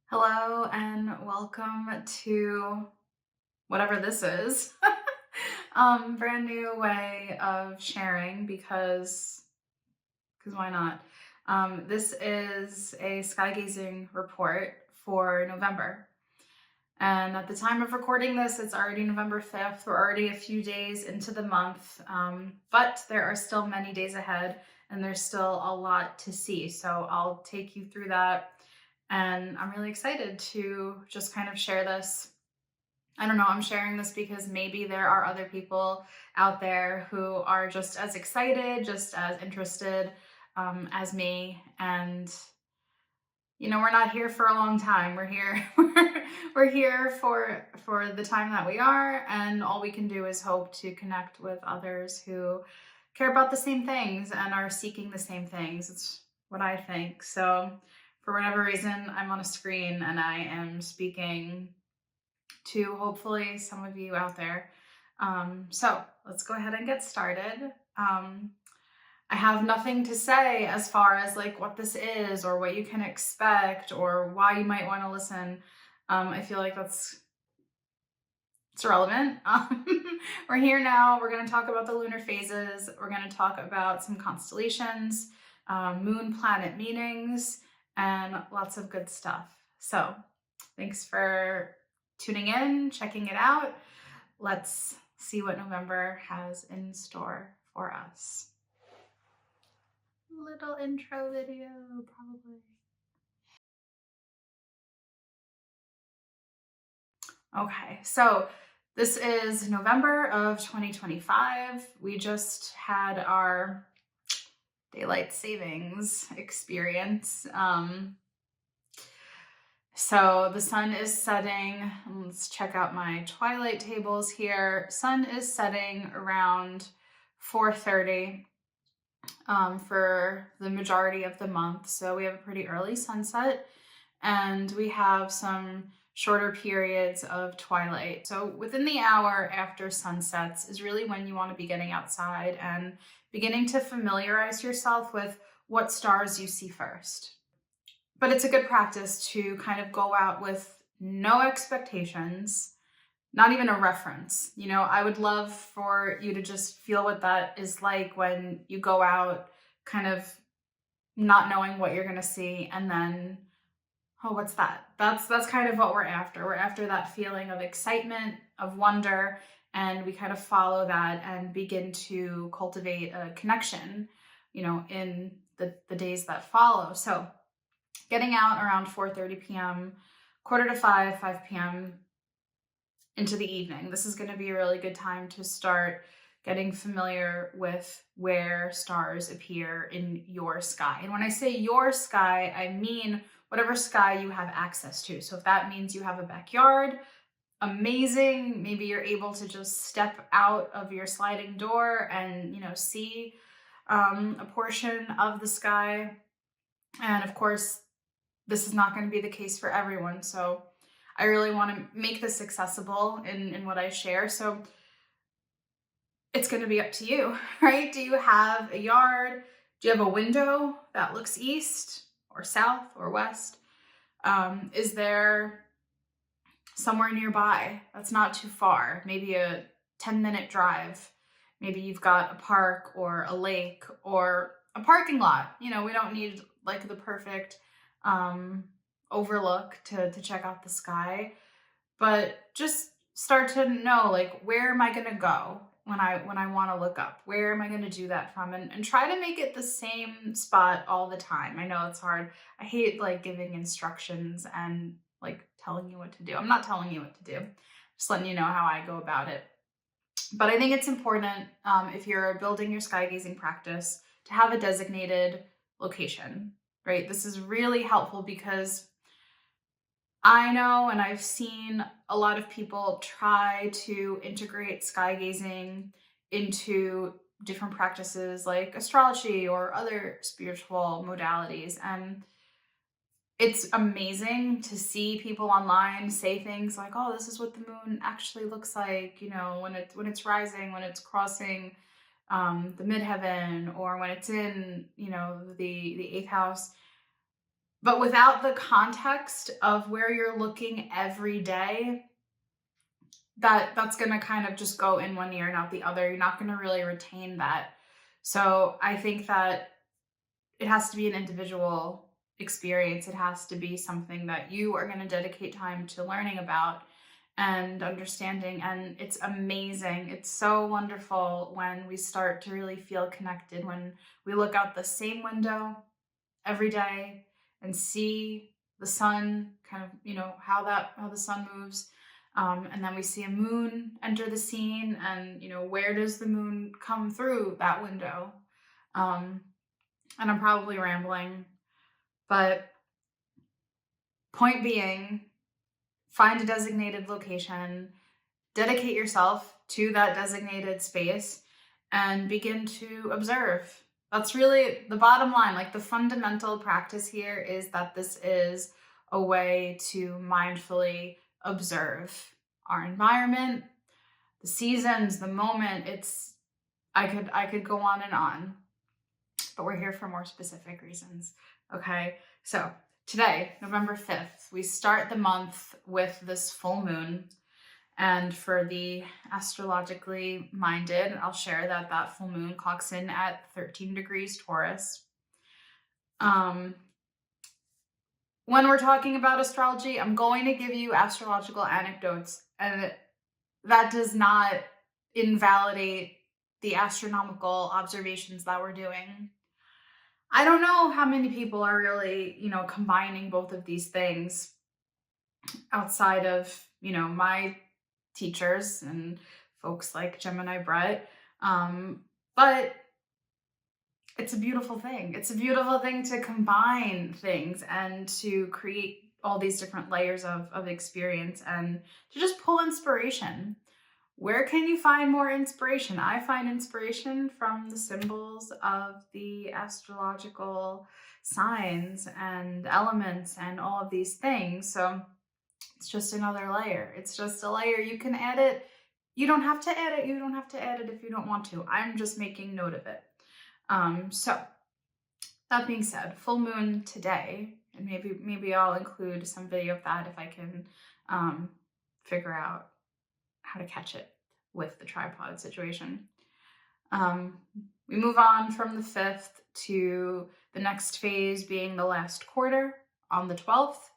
Hello and welcome to whatever this is. Brand new way of sharing because why not? This is a skygazing report for November. And at the time of recording this, it's already November 5th. We're already a few days into the month, but there are still many days ahead and there's still a lot to see. So I'll take you through that. And I'm really excited to just kind of share this. I don't know, I'm sharing this because maybe there are other people out there who are just as excited, just as interested as me. And we're not here for a long time. We're here we're here for the time that we are, and all we can do is hope to connect with others who care about the same things and are seeking the same things. It's what I think. So for whatever reason, I'm on a screen and I am speaking to hopefully some of you out there. So let's go ahead and get started. I have nothing to say as far as like what this is or what you can expect or why you might want to listen. I feel like it's irrelevant. We're here now. We're going to talk about the lunar phases. We're going to talk about some constellations, moon planet meanings, and lots of good stuff. So thanks for tuning in, checking it out. Let's see what November has in store for us. Little intro video, probably. Okay, so this is November of 2025. We just had our daylight savings experience. So the sun is setting. Let's check out my twilight tables here. Sun is setting around 4:30 for the majority of the month. So we have a pretty early sunset and we have some shorter periods of twilight. So within the hour after sunsets is really when you want to be getting outside and beginning to familiarize yourself with what stars you see first. But it's a good practice to kind of go out with no expectations, not even a reference. I would love for you to just feel what that is like when you go out kind of not knowing what you're going to see and then, oh, what's that? That's kind of what we're after. We're after that feeling of excitement, of wonder, and we kind of follow that and begin to cultivate a connection, in the days that follow. So getting out around 4:30 p.m., quarter to 5 p.m. into the evening. This is going to be a really good time to start getting familiar with where stars appear in your sky. And when I say your sky, I mean whatever sky you have access to. So if that means you have a backyard, amazing. Maybe you're able to just step out of your sliding door and, see a portion of the sky. And of course, this is not going to be the case for everyone. So I really want to make this accessible in what I share. So it's going to be up to you, right? Do you have a yard? Do you have a window that looks east or south or west? Is there somewhere nearby that's not too far? Maybe a 10-minute drive. Maybe you've got a park or a lake or a parking lot. We don't need like the perfect overlook to check out the sky, but just start to know, like, where am I going to go when I want to look up? Where am I going to do that from? And try to make it the same spot all the time. I know it's hard. I hate like giving instructions and like telling you what to do. I'm not telling you what to do, just letting you know how I go about it. But I think it's important, if you're building your skygazing practice, to have a designated location, right? This is really helpful because I know, and I've seen a lot of people try to integrate skygazing into different practices like astrology or other spiritual modalities. And it's amazing to see people online say things like, oh, this is what the moon actually looks like, when it's rising, when it's crossing the midheaven, or when it's in, the eighth house. But without the context of where you're looking every day, that's going to kind of just go in one ear and out the other. You're not going to really retain that. So I think that it has to be an individual experience. It has to be something that you are going to dedicate time to learning about and understanding. And it's amazing. It's so wonderful when we start to really feel connected, when we look out the same window every day and see the sun kind of, how the sun moves. And then we see a moon enter the scene, and, where does the moon come through that window? And I'm probably rambling, but point being, find a designated location, dedicate yourself to that designated space, and begin to observe. That's really the bottom line. Like, the fundamental practice here is that this is a way to mindfully observe our environment, the seasons, the moment. I could go on and on, but we're here for more specific reasons. Okay, so today, November 5th, we start the month with this full moon. And for the astrologically minded, I'll share that full moon clocks in at 13 degrees Taurus. When we're talking about astrology, I'm going to give you astrological anecdotes, and that does not invalidate the astronomical observations that we're doing. I don't know how many people are really, combining both of these things outside of, my teachers and folks like Gemini Brett. But it's a beautiful thing. It's a beautiful thing to combine things and to create all these different layers of experience and to just pull inspiration. Where can you find more inspiration? I find inspiration from the symbols of the astrological signs and elements and all of these things. So it's just another layer. It's just a layer. You can add it. You don't have to add it. You don't have to add it if you don't want to. I'm just making note of it. So that being said, full moon today, and maybe I'll include some video of that if I can figure out how to catch it with the tripod situation. We move on from the 5th to the next phase being the last quarter on the 12th.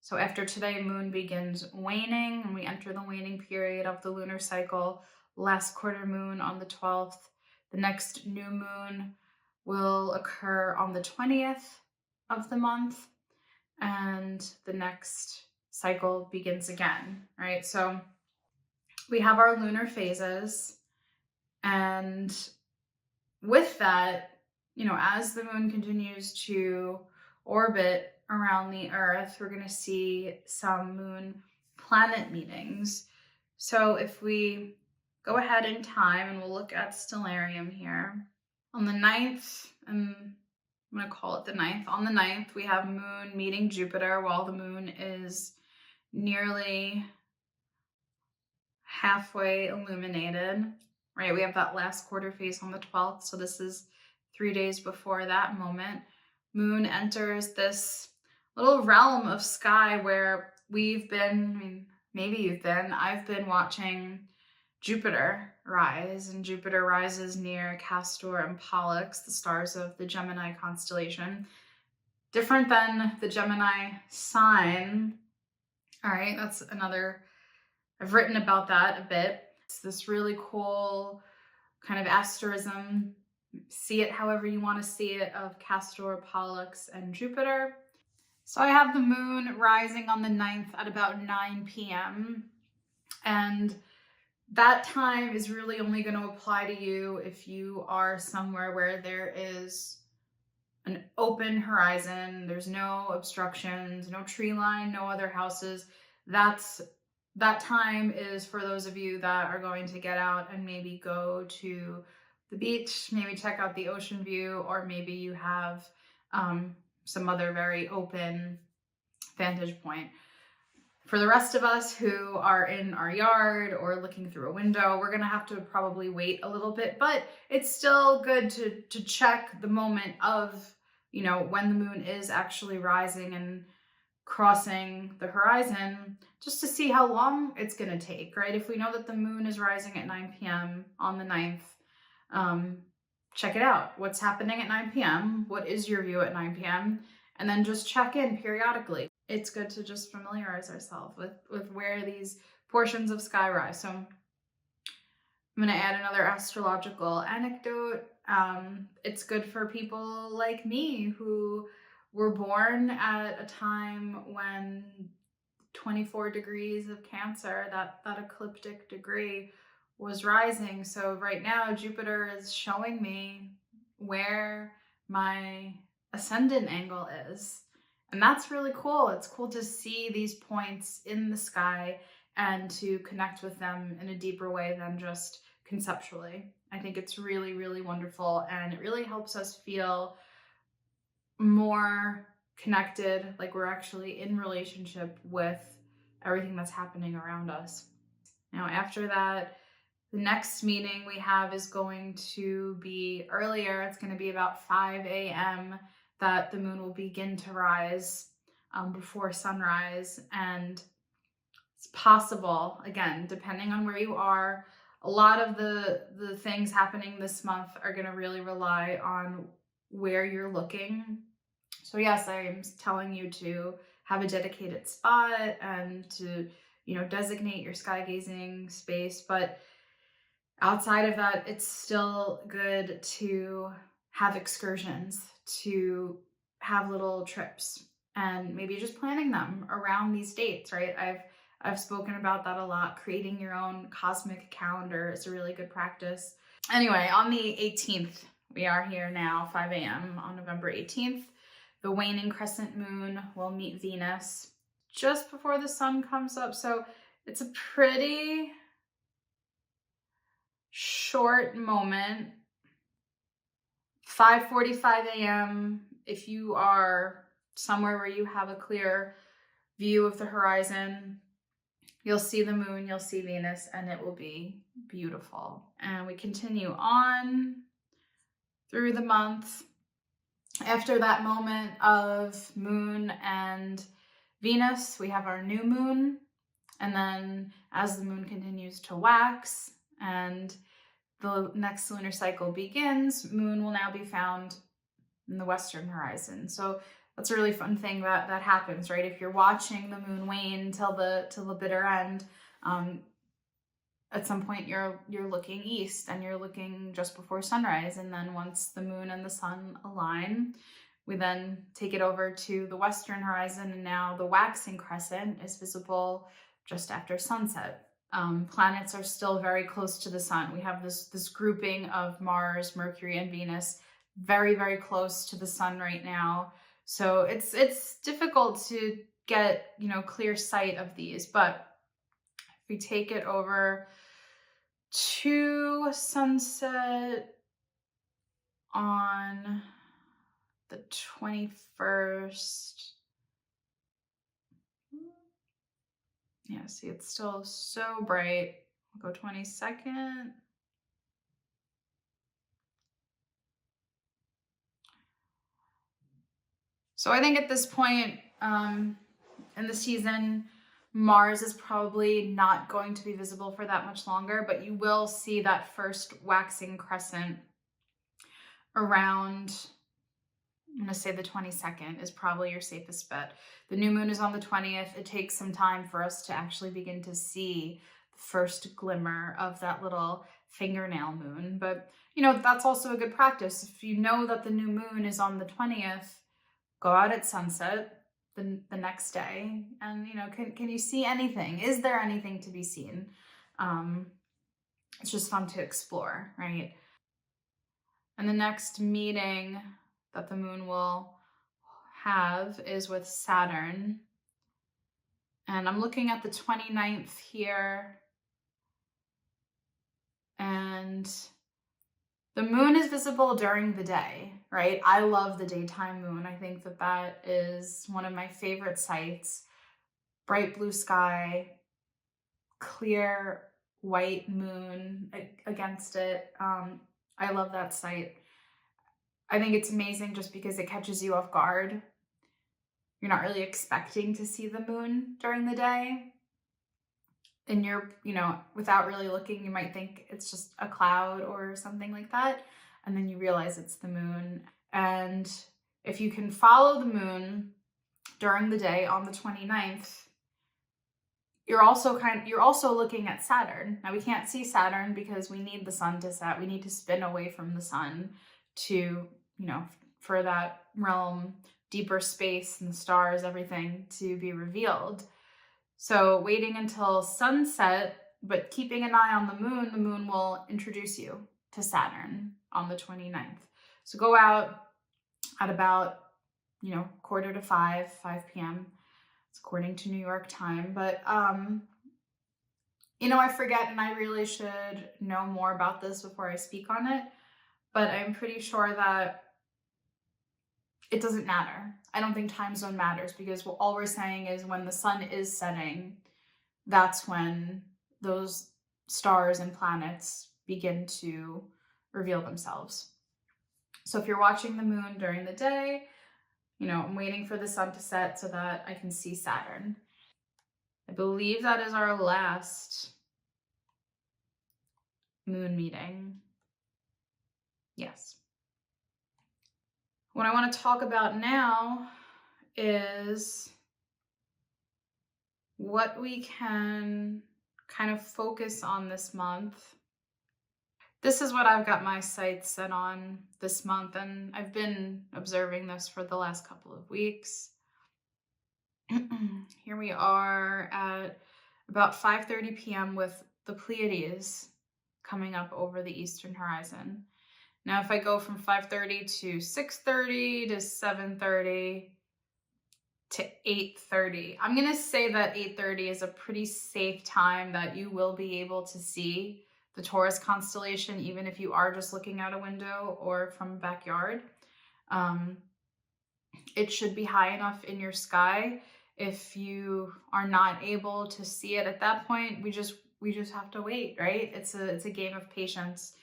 So after today, moon begins waning, and we enter the waning period of the lunar cycle. Last quarter moon on the 12th. The next new moon will occur on the 20th of the month, and the next cycle begins again, right? So we have our lunar phases, and with that, as the moon continues to orbit around the Earth, we're going to see some moon planet meetings. So if we go ahead in time and we'll look at Stellarium here. On the 9th, and I'm going to call it the 9th. On the 9th, we have moon meeting Jupiter while the moon is nearly halfway illuminated, right? We have that last quarter phase on the 12th. So this is 3 days before that moment. Moon enters this little realm of sky where we've been, I've been watching Jupiter rise, and Jupiter rises near Castor and Pollux, the stars of the Gemini constellation. Different than the Gemini sign. All right, that's another, I've written about that a bit. It's this really cool kind of asterism, see it however you want to see it, of Castor, Pollux, and Jupiter. So I have the moon rising on the 9th at about 9 p.m. And that time is really only going to apply to you if you are somewhere where there is an open horizon, there's no obstructions, no tree line, no other houses. That time is for those of you that are going to get out and maybe go to the beach, maybe check out the ocean view, or maybe you have some other very open vantage point. For the rest of us who are in our yard or looking through a window, we're going to have to probably wait a little bit, but it's still good to check the moment of, you know, when the moon is actually rising and crossing the horizon, just to see how long it's going to take, right? If we know that the moon is rising at 9 p.m. on the 9th, check it out. What's happening at 9 p.m.? What is your view at 9 p.m.? And then just check in periodically. It's good to just familiarize ourselves with where these portions of sky rise. So I'm going to add another astrological anecdote. It's good for people like me who were born at a time when 24 degrees of Cancer, that ecliptic degree, was rising. So right now, Jupiter is showing me where my ascendant angle is. And that's really cool. It's cool to see these points in the sky and to connect with them in a deeper way than just conceptually. I think it's really, really wonderful, and it really helps us feel more connected, like we're actually in relationship with everything that's happening around us. Now, after that, the next meeting we have is going to be earlier. It's going to be about 5 a.m. that the moon will begin to rise before sunrise. And it's possible, again, depending on where you are, a lot of the things happening this month are going to really rely on where you're looking. So yes, I'm telling you to have a dedicated spot and to, you know, designate your skygazing space. But outside of that, it's still good to have excursions, to have little trips, and maybe just planning them around these dates, right? I've spoken about that a lot. Creating your own cosmic calendar is a really good practice. Anyway, on the 18th, we are here now, 5 a.m. on November 18th. The waning crescent moon will meet Venus just before the sun comes up. So it's a pretty short moment. 5:45 a.m. If you are somewhere where you have a clear view of the horizon, you'll see the moon, you'll see Venus, and it will be beautiful. And we continue on through the month. After that moment of moon and Venus, we have our new moon. And then as the moon continues to wax and the next lunar cycle begins, moon will now be found in the western horizon. So that's a really fun thing that happens, right? If you're watching the moon wane till the bitter end, at some point you're looking east and you're looking just before sunrise. And then once the moon and the sun align, we then take it over to the western horizon, and now the waxing crescent is visible just after sunset. Planets are still very close to the sun. We have this grouping of Mars, Mercury, and Venus very, very close to the sun right now. So it's difficult to get, you know, clear sight of these, but if we take it over to sunset on the 21st. Yeah, see, it's still so bright. We'll go 22nd. So I think at this point in the season, Mars is probably not going to be visible for that much longer, but you will see that first waxing crescent around, I'm going to say the 22nd is probably your safest bet. The new moon is on the 20th. It takes some time for us to actually begin to see the first glimmer of that little fingernail moon. But, you know, that's also a good practice. If you know that the new moon is on the 20th, go out at sunset the next day and, you know, can you see anything? Is there anything to be seen? It's just fun to explore, right? And the next meeting that the moon will have is with Saturn. And I'm looking at the 29th here. And the moon is visible during the day, right? I love the daytime moon. I think that is one of my favorite sights. Bright blue sky, clear white moon against it. I love that sight. I think it's amazing just because it catches you off guard. You're not really expecting to see the moon during the day. And you're, without really looking, you might think it's just a cloud or something like that. And then you realize it's the moon. And if you can follow the moon during the day on the 29th, you're also looking at Saturn. Now we can't see Saturn because we need the sun to set. We need to spin away from the sun to, for that realm, deeper space and the stars, everything to be revealed. So waiting until sunset, but keeping an eye on the moon will introduce you to Saturn on the 29th. So go out at about, 4:45, 5 p.m. It's according to New York time. But, I forget, and I really should know more about this before I speak on it. But I'm pretty sure that it doesn't matter. I don't think time zone matters, because all we're saying is when the sun is setting, that's when those stars and planets begin to reveal themselves. So if you're watching the moon during the day, I'm waiting for the sun to set so that I can see Saturn. I believe that is our last moon meeting. Yes. What I want to talk about now is what we can kind of focus on this month. This is what I've got my sights set on this month, and I've been observing this for the last couple of weeks. Here we are at about 5:30 p.m. with the Pleiades coming up over the eastern horizon. Now, if I go from 5:30 to 6:30 to 7:30 to 8:30, I'm going to say that 8:30 is a pretty safe time that you will be able to see the Taurus constellation, even if you are just looking out a window or from a backyard. It should be high enough in your sky. If you are not able to see it at that point, we just have to wait, right? It's a game of patience.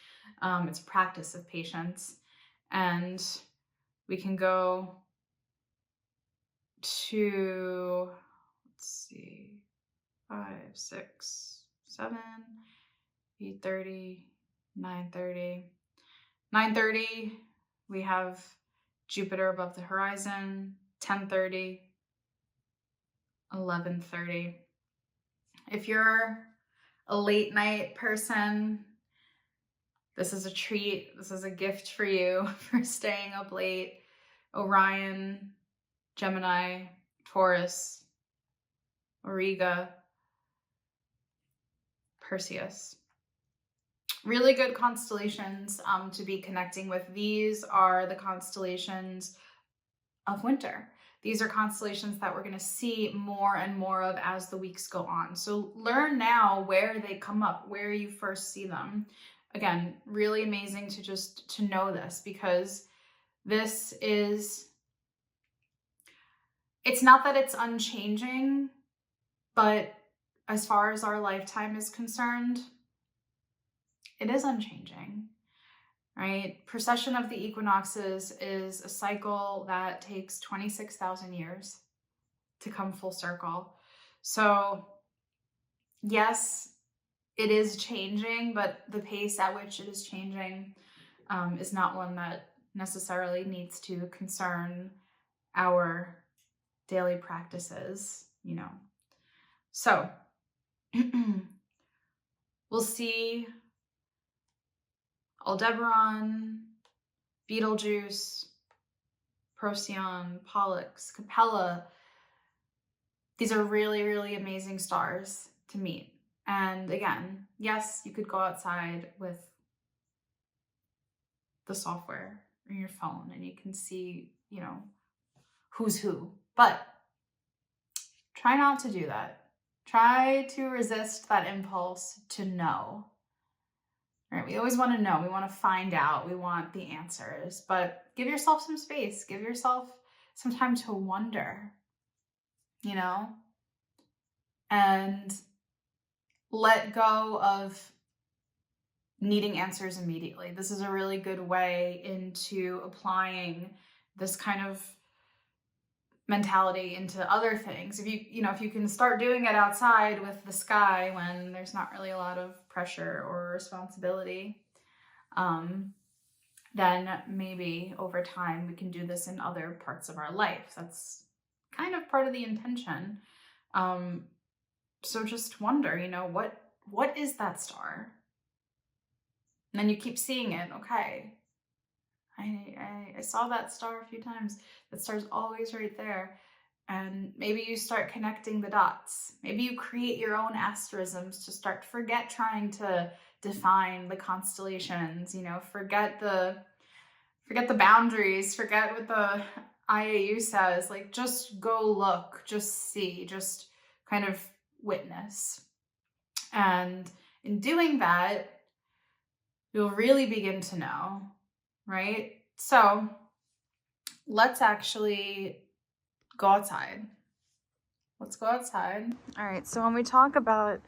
It's a practice of patience. And we can go to, let's see, 5, 6, 7, 8:30, 9:30. 9:30, we have Jupiter above the horizon. 10:30, 11:30. If you're a late night person, this is a treat. This is a gift for you for staying up late. Orion, Gemini, Taurus, Auriga, Perseus. Really good constellations to be connecting with. These are the constellations of winter. These are constellations that we're going to see more and more of as the weeks go on. So learn now where they come up, where you first see them. Again, really amazing to know this, because this is, it's not that it's unchanging, but as far as our lifetime is concerned, it is unchanging, right? Precession of the equinoxes is a cycle that takes 26,000 years to come full circle. So yes, it is changing, but the pace at which it is changing is not one that necessarily needs to concern our daily practices, So we'll see Aldebaran, Betelgeuse, Procyon, Pollux, Capella. These are really, really amazing stars to meet. And again, yes, you could go outside with the software or your phone and you can see, who's who. But try not to do that. Try to resist that impulse to know. Right? We always want to know. We want to find out. We want the answers. But give yourself some space. Give yourself some time to wonder, and let go of needing answers immediately. This is a really good way into applying this kind of mentality into other things. If if you can start doing it outside with the sky when there's not really a lot of pressure or responsibility, then maybe over time we can do this in other parts of our life. That's kind of part of the intention. So just wonder, what is that star? And then you keep seeing it. Okay, I saw that star a few times. That star's always right there. And maybe you start connecting the dots. Maybe you create your own asterisms to start. Forget trying to define the constellations, forget the boundaries, forget what the IAU says. Like, just go look, just see, just kind of witness. And in doing that, you'll really begin to know, right? So let's actually go outside. Let's go outside. All right, so when we talk about,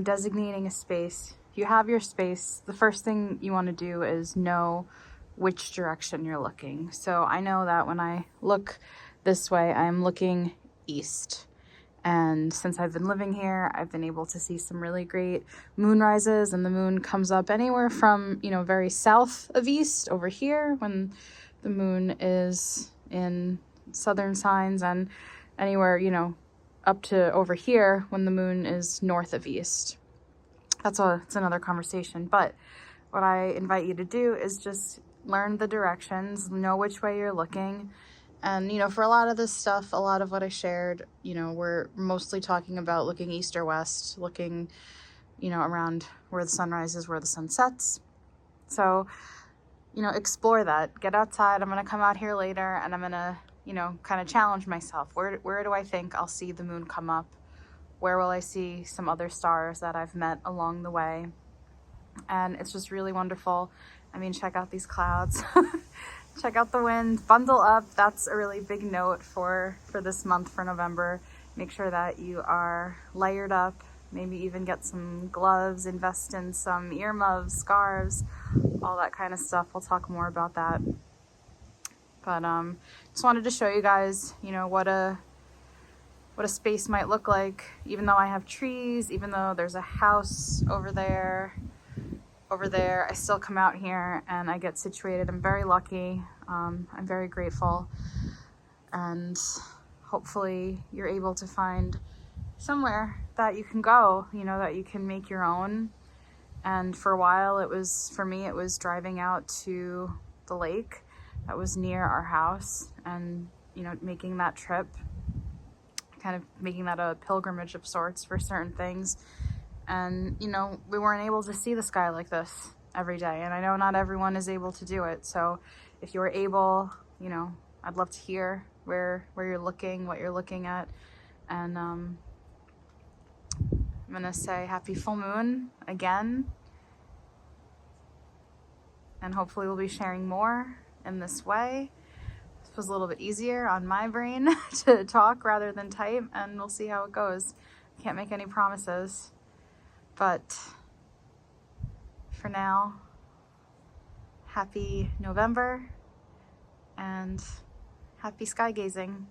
designating a space, if you have your space, the first thing you want to do is know which direction you're looking. So I know that when I look this way, I'm looking east. And since I've been living here, I've been able to see some really great moon rises, and the moon comes up anywhere from, very south of east over here when the moon is in southern signs, and anywhere, up to over here when the moon is north of east. It's another conversation. But what I invite you to do is just learn the directions, know which way you're looking. And, for a lot of this stuff, a lot of what I shared, we're mostly talking about looking east or west, looking, around where the sun rises, where the sun sets. So, explore that. Get outside. I'm going to come out here later and I'm going to, kind of challenge myself. Where do I think I'll see the moon come up? Where will I see some other stars that I've met along the way? And it's just really wonderful. I mean, check out these clouds. Check out the wind, bundle up. That's a really big note for this month, for November. Make sure that you are layered up, maybe even get some gloves, invest in some earmuffs, scarves, all that kind of stuff. We'll talk more about that. But just wanted to show you guys, what a space might look like, even though I have trees, even though there's a house over there, I still come out here and I get situated. I'm very lucky. I'm very grateful. And hopefully you're able to find somewhere that you can go, that you can make your own. And for a while, for me, it was driving out to the lake that was near our house and, making that trip, kind of making that a pilgrimage of sorts for certain things. And, we weren't able to see the sky like this every day. And I know not everyone is able to do it. So if you're able, I'd love to hear where you're looking, what you're looking at. And I'm going to say happy full moon again. And hopefully we'll be sharing more in this way. This was a little bit easier on my brain to talk rather than type. And we'll see how it goes. Can't make any promises. But for now, happy November and happy sky gazing.